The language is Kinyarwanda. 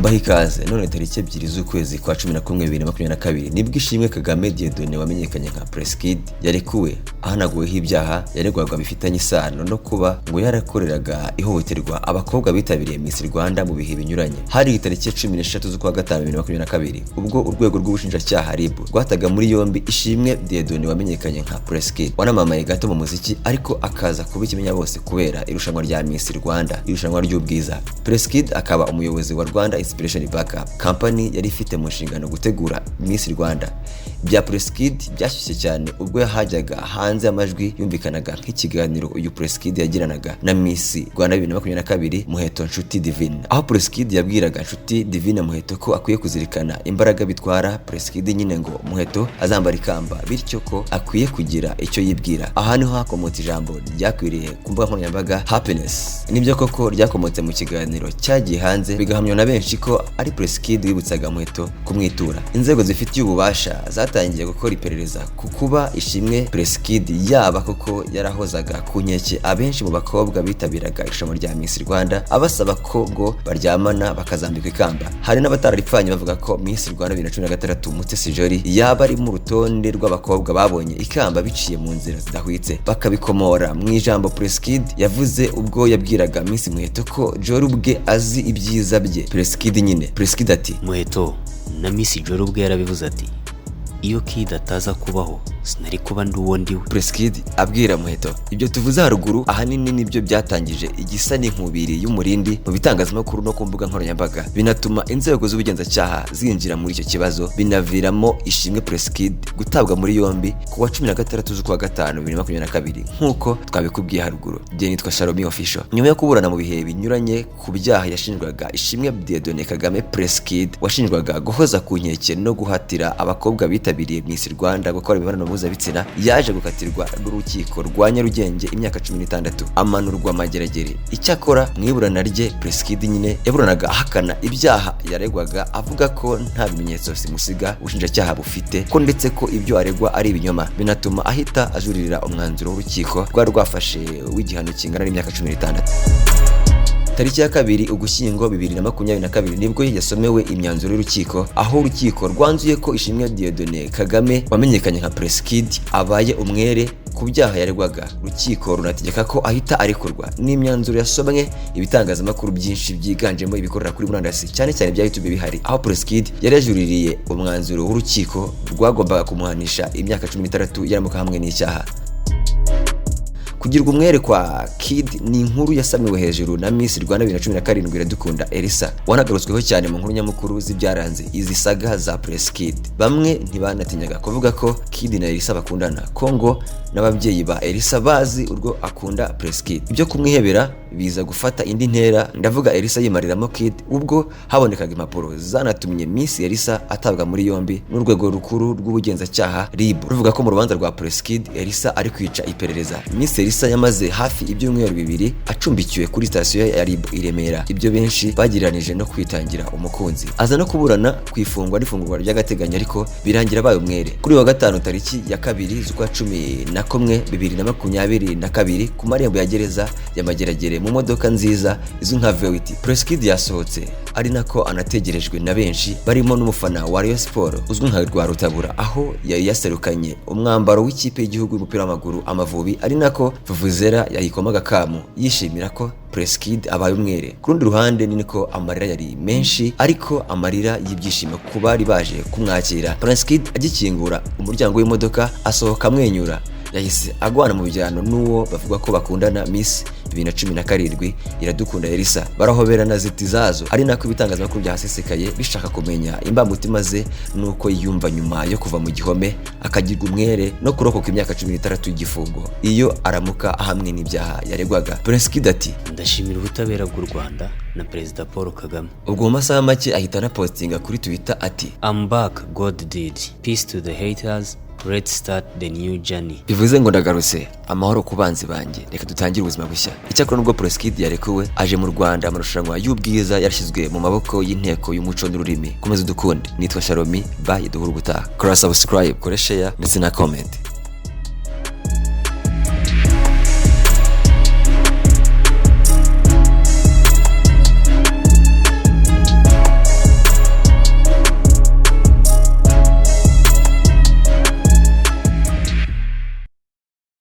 mbaho ikaze. None tariki 2 z'ukwezi kwa 11 2022 nibwo Ishimwe Kagame Dieudonné wamenyekanye nka Prince Kid yarekuwe ahanaguweho ibyaha yaregwaga bifitanye isano no kuba ngo yarakoreraga ihohoterwa abakobwa bitabiriye Miss Rwanda mu bihe binyuranye. Hari tariki 13 z'ukwa 5 2022 ubwo urwego rw'ubushinjacyaha RIB rwataga muri yombi Ishimwe Dieudonné wamenyekanye nka Prince Kid wanamamaye gato mu muziki ariko akaza kuba ikimenya bose kubera irushanwa rya Miss Rwanda, irushanwa ry'ubwiza. Prince Kid akaba umuyobozi wa Rwanda Inspiration Backup company yari ifite mu nshingano gutegura Miss Rwanda. Bya Prince Kid byashyushye cyane ubwo yahajyaga hanze amajwi yumvikanaga nk'ikiganiro uyu Prince Kid yagiranaga na Miss Rwanda 2022 Muheto Nshuti Divine, aho Prince Kid yabwiraga Nshuti Divine Muheto ko akwiye kuzirikana imbaraga bitwara Prince Kid nyine ngo Muheto azambara ikamba, bityo ko akwiye kugira icyo yibwira. Aha niho hakomotse ijambo ryakwiriye ku mbuga nkoranyambaga happiness. Nibyo koko ryakomotse mu kiganiro cyagiye hanze bigahamywa na benshi ko ari Prince Kid wibutsaga Muheto kumwitura. Inzego zifitiye ububasha zatangiye gukora iperereza ku kuba Ishimwe Prince Kid yaba koko yarahozaga ku nkeke abenshi mu bakobwa bitabiraga irushanwa rya Miss Rwanda abasaba ko ngo baryamana bakazambikwa ikamba. Hari n'abatararipfanye bavuga ko Miss Rwanda 2016 Mutesi Jolly yaba ari mu rutonde rw'abakobwa babonye ikamba biciye mu nzira zidahwitse, bakabikomora mu ijambo Prince Kid yavuze ubwo yabwiraga Miss Muheto ko Jolly ubwe azi ibyiza bye. Prince Kid nyine Prince Kid ati Muheto na Miss Jolly ubwe yarabivuze ati iyo Kid ataza kubaho sinari kuba ndi uwo ndiwe. Prince Kid abwira Muheto ibyo tuvuze haruguru ahanini nibyo byatangije igisa n'inkubiri y'umurindi mu bitangazamakuru no ku mbuga nkoranyambaga, binatuma inzego z'ubugenzacyaha zinjira muri icyo kibazo, binaviramo Ishimwe Prince Kid gutabwa muri yombi ku wa 16 z'ukwa 5 2022 nk'uko twabikubwiye haruguru. Je nitwa Sharomi Official. Nyuma yo kuburana mu bihe binyuranye ku byaha yashinjwaga, Ishimwe Dieudonné Kagame Prince Kid washinjwaga guhoza ku nkeke no guhatira abakobwa bitabiriye Miss Rwanda gukora imibonano mpuzabitsina yaje gukatirwa n'urukiko rwa Nyarugenge imyaka 16 amanurwa mageragere. Icyakora mwiburana rye Prince Kid nyine yaburanaga ahakana ibyaha yaregwaga avuga ko nta bimenyetso simusiga ubushinjacyaha bufite, ko ndetse ko ibyo aregwa ari ibinyoma, binatuma ahita ajuririra umwanzuro w'urukiko rwafashe w'igihano kingana n'imyaka 16. Tariki ya 2 Ugushyingo 2022 nibwo yasomewe imyanzuro y'urukiko, aho urukiko rwanzuye ko Ishimwe Dieudonné Kagame wamenyekanye nka Prince Kid abaye umwere ku byaha yaregwaga. Urukiko runategeka ko ahita arekurwa. N'imyanzuro yasomwe ibitangazamakuru byinshi byiganjemo ibikorera kuri murandasi cyane cyane bya YouTube bihari, aho Prince Kid yari yajuririye umwanzuro w'urukiko rwagombaga kumuhanisha imyaka 16 yaramuka hamwe n'icyaha. Kugirwa umwere kwa Kid ni inkuru yasamiwe hejuru na Miss Rwanda 2017 Iradukunda Elisa, wanagarutsweho cyane mu nkuru nyamukuru z'ibyaranze izi saga za Prince Kid. Bamwe ntibanatinyaga kuvuga ko Kid na Elisa bakundana, Kongo n'ababyeyi ba Elisa bazi urwo akunda Prince Kid. Ibyo kumwihebera biza gufata indi ntera, ndavuga Elisa yimariramo Kid ubwo habonekaga impapuro zanatumye Miss Elisa atabwa muri yombi n'urwego rukuru rw'ubugenzacyaha RIB ruvuga ko mu rubanza rwa Prince Kid Elisa ari kwica iperereza. Miss Elisa yamaze hafi ibyumweru 2 acumbikiwe kuri sitasiyo ya RIB i Remera, ibyo benshi bagiranije no kwitangira umukunzi. Aza no kuburana kwifungwa n'ifungurwa ry'agateganyo ariko birangira baye umwere. Kuri wa 5 tariki ya 2 z'ukwa 11 2022 ku marembo ya gereza ya Mageragere mu modoka nziza izwi nka Vewiti, Prince Kid yasohotse, ari nako anategerejwe na benshi barimo n'umufana wa Rayon Sport uzwi nka Rwarutabura, aho yari yaserukanye umwambaro w'ikipe y'igihugu y'umupira w'amaguru Amavubi, ari nako Vuvuzera yayikomaga kamu yishimira ko Prince Kid abaye umwere. Ku rundi ruhande niko amarira yari menshi, ariko amarira y'ibyishimo ku bari baje kumwakira. Prince Kid agikingura umuryango w'imodoka asohoka amwenyura, yahise agwana mu bijyano n'uwo bavuga ko bakundana Miss 2017 Iradukunda Elisa, barahoberana ziti zazo, ari nako ibitangazamakuru byahasesekaye bishaka kumenya imbamutima ze nuko yiyumva nyuma yo kuva mu gihome akagirwa umwere no kurokoka imyaka 16 y'igifungo iyo aramuka ahamwe n'ibyaha yaregwaga. Prince Kid ati ndashimira ubutabera bw'u Rwanda na Perezida Paul Kagame. Ubwo mu masaha make ahita na postinga kuri Twitter ati I'm back, God did. Peace to the haters. Let's start the new journey. Bivuze ngo ndagarutse, amahoro ku banzi banjye, reka dutangire ubuzima bushya. Icyakora nubwo Prince Kid yarekuwe aje mu Rwanda amarushanwa y'ubwiza yashyizwe mu maboko y'inteko y'umuco n'ururimi. Komeza dukunde. Nitwa Sharomi, bye, duhura ubutaha. Kora subscribe, kore share ndetse na comment.